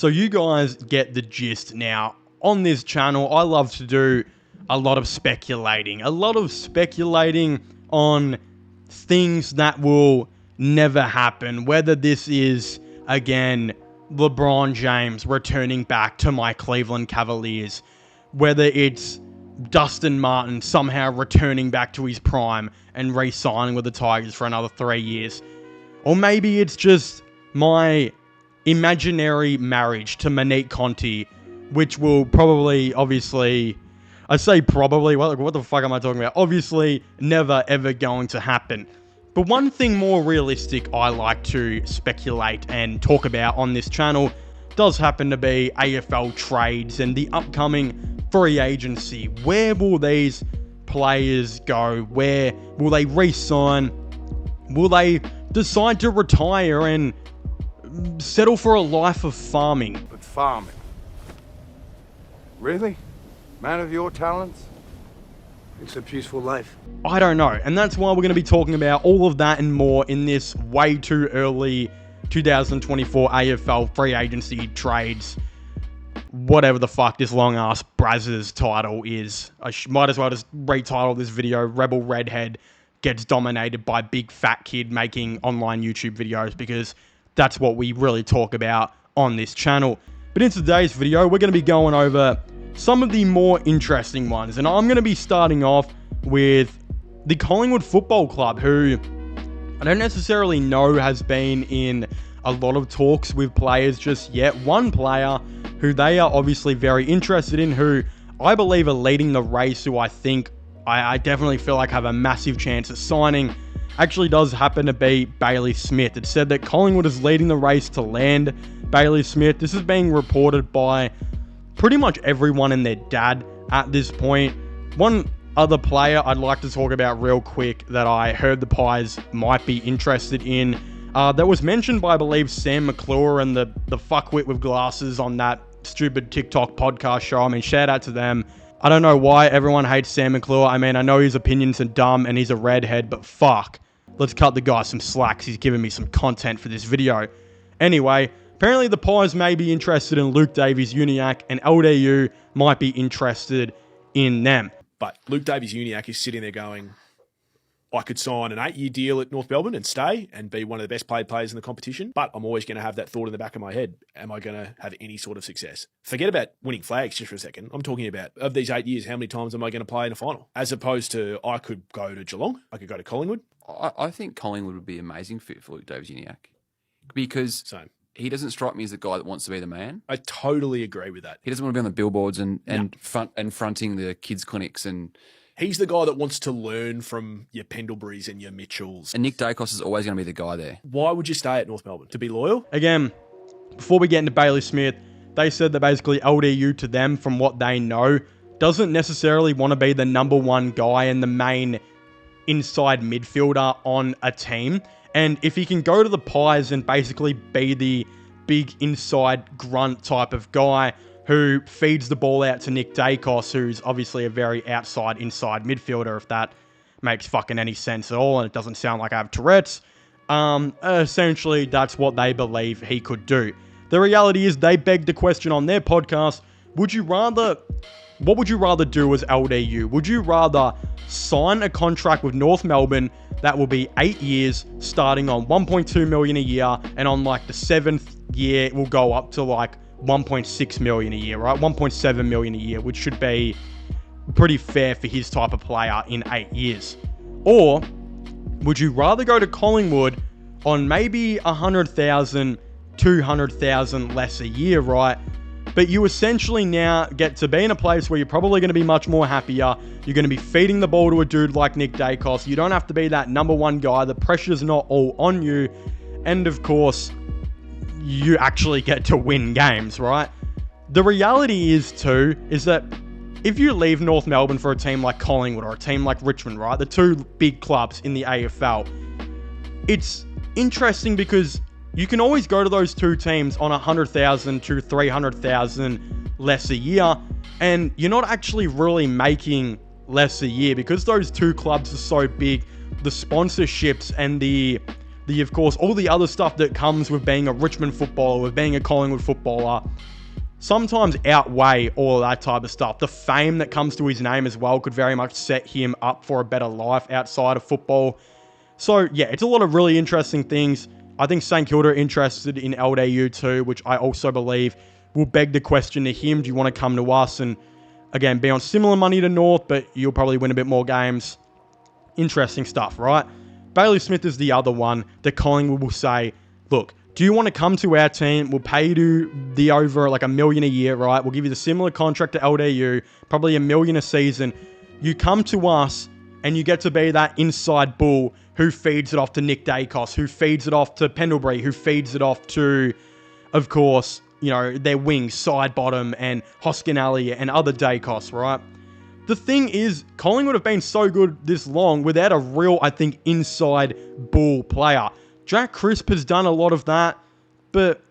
So you guys get the gist now. On this channel, I love to do a lot of speculating. On things that will never happen. Whether this is, again, LeBron James returning back to my Cleveland Cavaliers. Whether it's Dustin Martin somehow returning back to his prime and re-signing with the Tigers for another 3 years. Or maybe it's just my imaginary marriage to Monique Conti, which will probably, obviously, I say probably, what the fuck am I talking about? Obviously, never ever going to happen. But one thing more realistic I like to speculate and talk about on this channel does happen to be AFL trades and the upcoming free agency. Where will these players go? Where will they re-sign? Will they decide to retire and settle for a life of farming? But farming? Really? Man of your talents? It's a peaceful life. I don't know. And that's why we're going to be talking about all of that and more in this way too early 2024 AFL free agency trades. Whatever the fuck this long-ass Brazzers title is. I might as well just retitle this video, Rebel Redhead Gets Dominated by Big Fat Kid Making Online YouTube Videos, because that's what we really talk about on this channel. But in today's video, we're going to be going over some of the more interesting ones. And I'm going to be starting off with the Collingwood Football Club, who I don't necessarily know has been in a lot of talks with players just yet. One player who they are obviously very interested in, who I believe are leading the race, who I think I definitely feel like have a massive chance at signing, actually does happen to be Bailey Smith. It's said that Collingwood is leading the race to land Bailey Smith. This is being reported by pretty much everyone and their dad at this point. One other player I'd like to talk about real quick that I heard the Pies might be interested in, that was mentioned by, I believe, Sam McClure and the fuckwit with glasses on that stupid TikTok podcast show. I mean, shout out to them. I don't know why everyone hates Sam McClure. I mean, I know his opinions are dumb and he's a redhead, but fuck. Let's cut the guy some slack. He's giving me some content for this video. Anyway, apparently the Pies may be interested in Luke Davies-Uniacke, and LDU might be interested in them. But Luke Davies-Uniacke is sitting there going, I could sign an 8-year deal at North Melbourne and stay and be one of the best paid players in the competition, but I'm always going to have that thought in the back of my head. Am I going to have any sort of success? Forget about winning flags just for a second. I'm talking about, of these 8 years, how many times am I going to play in a final? As opposed to, I could go to Geelong, I could go to Collingwood. I think Collingwood would be an amazing fit for Luke Davies-Uniacke, because Same. he doesn't strike me as the guy that wants to be the man. I totally agree with that. He doesn't want to be on the billboards and fronting the kids' clinics. And he's the guy that wants to learn from your Pendleburys and your Mitchells. Nick Dacos is always going to be the guy there. Why would you stay at North Melbourne? To be loyal? Again, before we get into Bailey Smith, they said that basically LDU, to them, from what they know, doesn't necessarily want to be the number one guy and the main inside midfielder on a team. And if he can go to the Pies and basically be the big inside grunt type of guy who feeds the ball out to Nick Dacos, who's obviously a very outside inside midfielder, if that makes fucking any sense at all, and it doesn't sound like I have Tourette's, essentially that's what they believe he could do. The reality is, they begged the question on their podcast, what would you rather do as LDU? Would you rather sign a contract with North Melbourne that will be 8 years, starting on 1.2 million a year, and on like the 7th year it will go up to like 1.6 million a year, right? 1.7 million a year, which should be pretty fair for his type of player in 8 years. Or would you rather go to Collingwood on maybe 100,000, 200,000 less a year, right? But you essentially now get to be in a place where you're probably going to be much more happier. You're going to be feeding the ball to a dude like Nick Dacos. You don't have to be that number one guy. The pressure's not all on you. And of course, you actually get to win games, right? The reality is that if you leave North Melbourne for a team like Collingwood or a team like Richmond, right? The two big clubs in the AFL. It's interesting because you can always go to those two teams on 100,000 to 300,000 less a year, and you're not actually really making less a year because those two clubs are so big. The sponsorships and the of course, all the other stuff that comes with being a Richmond footballer, with being a Collingwood footballer, sometimes outweigh all of that type of stuff. The fame that comes to his name as well could very much set him up for a better life outside of football. So, yeah, it's a lot of really interesting things. I think St Kilda are interested in LDU too, which I also believe will beg the question to him, do you want to come to us and, again, be on similar money to North, but you'll probably win a bit more games? Interesting stuff, right? Bailey Smith is the other one that Collingwood will say, look, do you want to come to our team? We'll pay you the over like $1 million a year, right? We'll give you the similar contract to LDU, probably $1 million a season. You come to us and you get to be that inside bull who feeds it off to Nick Dacos, who feeds it off to Pendlebury, who feeds it off to, of course, you know, their wings, side bottom and Hoskinelli and other Dacos, right? The thing is, Collingwood have been so good this long without a real, I think, inside bull player. Jack Crisp has done a lot of that, but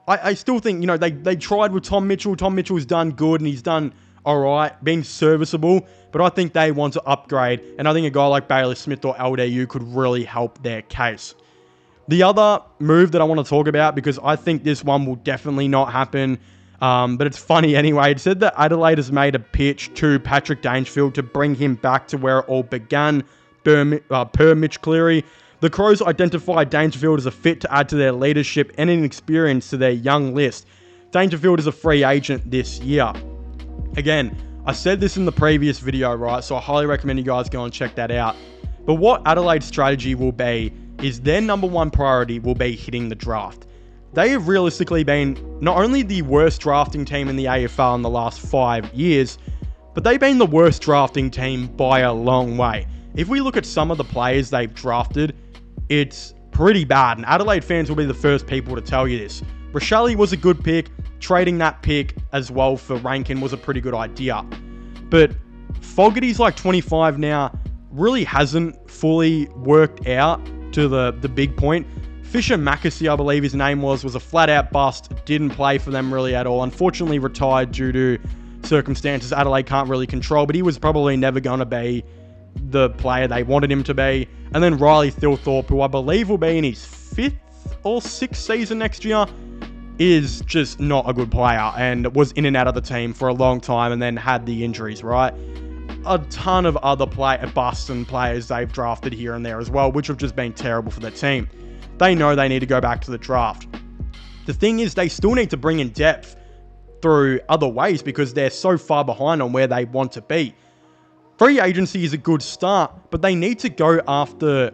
I still think, you know, they tried with Tom Mitchell. Tom Mitchell's done good and he's done all right, being serviceable, but I think they want to upgrade, and I think a guy like Bailey Smith or LDU could really help their case. The other move that I want to talk about, because I think this one will definitely not happen, but it's funny anyway. It said that Adelaide has made a pitch to Patrick Dangerfield to bring him back to where it all began, per Mitch Cleary. The Crows identified Dangerfield as a fit to add to their leadership and an experience to their young list. Dangerfield is a free agent this year. Again, I said this in the previous video, right? So I highly recommend you guys go and check that out. But what Adelaide's strategy will be is their number one priority will be hitting the draft. They have realistically been not only the worst drafting team in the AFL in the last 5 years, but they've been the worst drafting team by a long way. If we look at some of the players they've drafted, it's pretty bad. And Adelaide fans will be the first people to tell you this. Rioli was a good pick. Trading that pick as well for Rankin was a pretty good idea. But Fogarty's like 25 now, really hasn't fully worked out to the big point. Fisher Mackesy, I believe his name was a flat out bust, didn't play for them really at all. Unfortunately retired due to circumstances Adelaide can't really control, but he was probably never going to be the player they wanted him to be. And then Riley Thilthorpe, who I believe will be in his 5th or 6th season next year, is just not a good player and was in and out of the team for a long time and then had the injuries, right? A ton of other busts and players they've drafted here and there as well, which have just been terrible for their team. They know they need to go back to the draft. The thing is, they still need to bring in depth through other ways because they're so far behind on where they want to be. Free agency is a good start, but they need to go after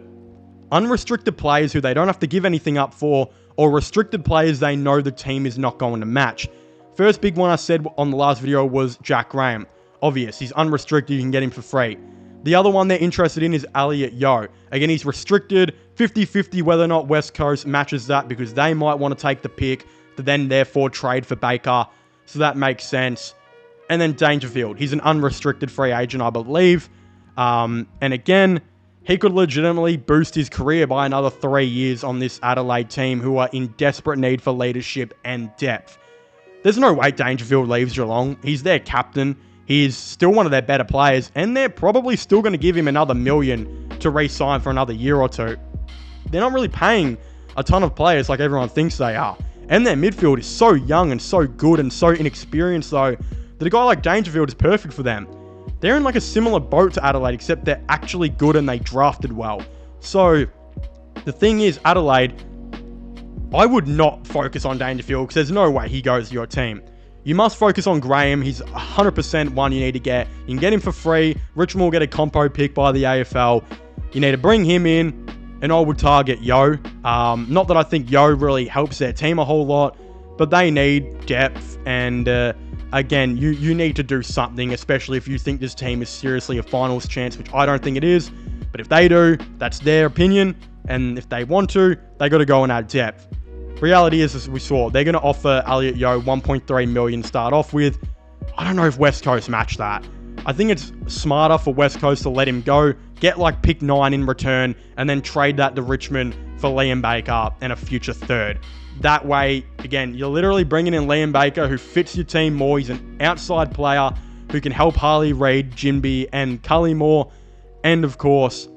unrestricted players who they don't have to give anything up for, or restricted players they know the team is not going to match. First big one I said on the last video was Jack Graham. Obvious, he's unrestricted, you can get him for free. The other one they're interested in is Elliot Yeo. Again, he's restricted, 50-50 whether or not West Coast matches that because they might want to take the pick to then therefore trade for Baker. So that makes sense. And then Dangerfield, he's an unrestricted free agent, I believe. And again, he could legitimately boost his career by another 3 years on this Adelaide team who are in desperate need for leadership and depth. There's no way Dangerfield leaves Geelong. He's their captain. He's still one of their better players, and they're probably still going to give him another $1 million to re-sign for another year or two. They're not really paying a ton of players like everyone thinks they are. And their midfield is so young and so good and so inexperienced, though, that a guy like Dangerfield is perfect for them. They're in like a similar boat to Adelaide, except they're actually good and they drafted well. So, the thing is, Adelaide, I would not focus on Dangerfield because there's no way he goes to your team. You must focus on Graham. He's 100% one you need to get. You can get him for free. Richmond will get a compo pick by the AFL. You need to bring him in, and I would target Yeo. Not that I think Yeo really helps their team a whole lot, but they need depth, and again, you need to do something, especially if you think this team is seriously a finals chance, which I don't think it is. But if they do, that's their opinion, and if they want to, they got to go and add depth. Reality is, as we saw, they're going to offer Elliot Yeo $1.3 million start off with. I don't know if West Coast match that. I think it's smarter for West Coast to let him go, get like pick 9 in return, and then trade that to Richmond for Liam Baker and a future third. That way, again, you're literally bringing in Liam Baker, who fits your team more. He's an outside player who can help Harley Reid, Jinby, and Cully more. And of course,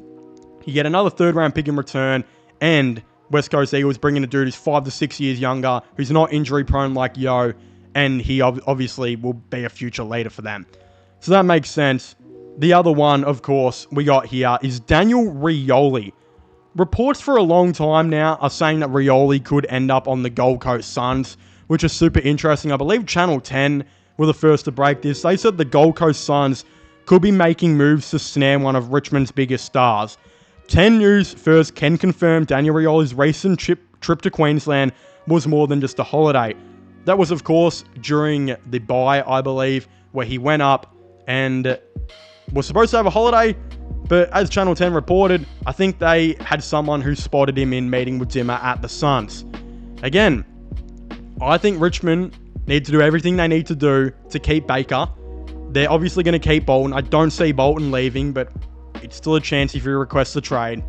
you get another third round pick in return, and West Coast Eagles bringing a dude who's 5 to 6 years younger, who's not injury prone like Yo, and he obviously will be a future leader for them. So that makes sense. The other one, of course, we got here is Daniel Rioli. Reports for a long time now are saying that Rioli could end up on the Gold Coast Suns, which is super interesting. I believe Channel 10 were the first to break this. They said the Gold Coast Suns could be making moves to snare one of Richmond's biggest stars. 10 News first can confirm Daniel Rioli's recent trip to Queensland was more than just a holiday. That was, of course, during the bye, I believe, where he went up and was supposed to have a holiday, but as Channel 10 reported, I think they had someone who spotted him in meeting with Dimmer at the Suns. Again, I think Richmond need to do everything they need to do to keep Baker. They're obviously going to keep Bolton. I don't see Bolton leaving, but it's still a chance if he requests a trade.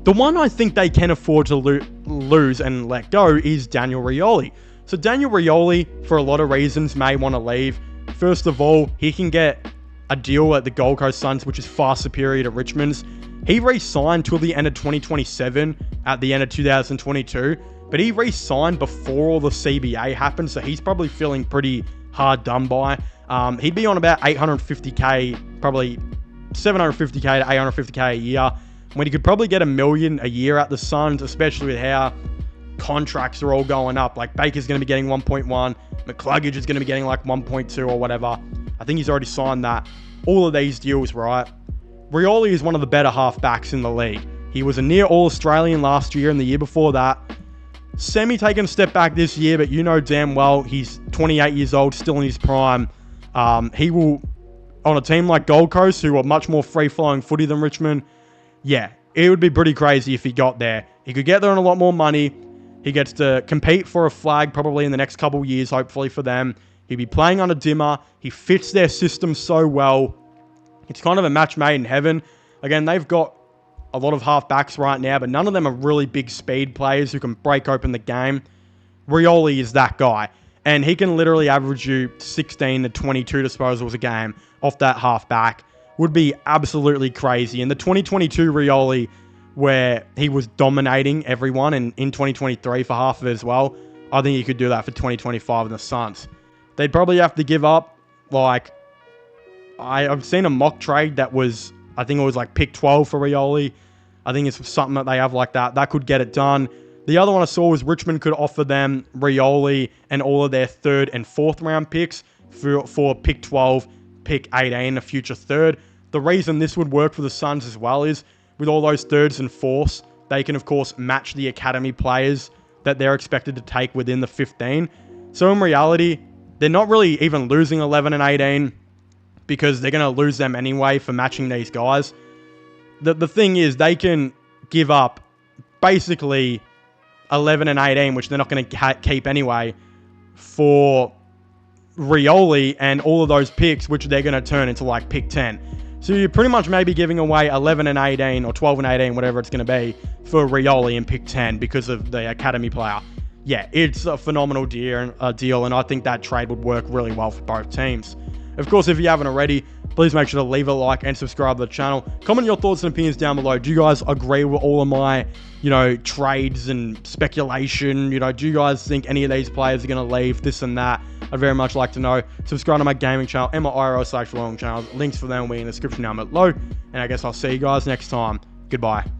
The one I think they can afford to lose and let go is Daniel Rioli. So Daniel Rioli, for a lot of reasons, may want to leave. First of all, he can get a deal at the Gold Coast Suns, which is far superior to Richmond's. He re-signed till the end of 2027 at the end of 2022, but he re-signed before all the CBA happened, so he's probably feeling pretty hard done by. He'd be on about 850k, probably 750k to 850k a year, when he could probably get $1 million a year at the Suns, especially with how contracts are all going up. Like Baker's going to be getting 1.1, McCluggage is going to be getting like 1.2 or whatever. I think he's already signed that. All of these deals, right? Rioli is one of the better halfbacks in the league. He was a near All-Australian last year and the year before that. Semi taking a step back this year, but you know damn well he's 28 years old, still in his prime. He will, on a team like Gold Coast, who are much more free-flowing footy than Richmond, yeah, it would be pretty crazy if he got there. He could get there on a lot more money. He gets to compete for a flag probably in the next couple of years, hopefully for them. He'd be playing under Dimmer. He fits their system so well. It's kind of a match made in heaven. Again, they've got a lot of halfbacks right now, but none of them are really big speed players who can break open the game. Rioli is that guy. And he can literally average you 16 to 22 disposals a game off that halfback. Would be absolutely crazy. In the 2022 Rioli, where he was dominating everyone, and in 2023 for half of it as well, I think he could do that for 2025 in the Suns. They'd probably have to give up, like, I've seen a mock trade that was, I think it was like pick 12 for Rioli. I think it's something that they have like that. That could get it done. The other one I saw was Richmond could offer them Rioli and all of their 3rd and 4th round picks for pick 12, pick 18, a future 3rd. The reason this would work for the Suns as well is with all those 3rds and 4ths, they can, of course, match the academy players that they're expected to take within the 15. So in reality, they're not really even losing 11 and 18 because they're going to lose them anyway for matching these guys. The thing is, they can give up basically 11 and 18, which they're not going to keep anyway, for Rioli and all of those picks, which they're going to turn into like pick 10. So you're pretty much maybe giving away 11 and 18 or 12 and 18, whatever it's going to be, for Rioli in pick 10 because of the academy player. Yeah, it's a phenomenal deal, and I think that trade would work really well for both teams. Of course, if you haven't already, please make sure to leave a like and subscribe to the channel. Comment your thoughts and opinions down below. Do you guys agree with all of my, trades and speculation? Do you guys think any of these players are going to leave, this and that? I'd very much like to know. Subscribe to my gaming channel and my IRL/vlogging channel. Links for them will be in the description down below. And I guess I'll see you guys next time. Goodbye.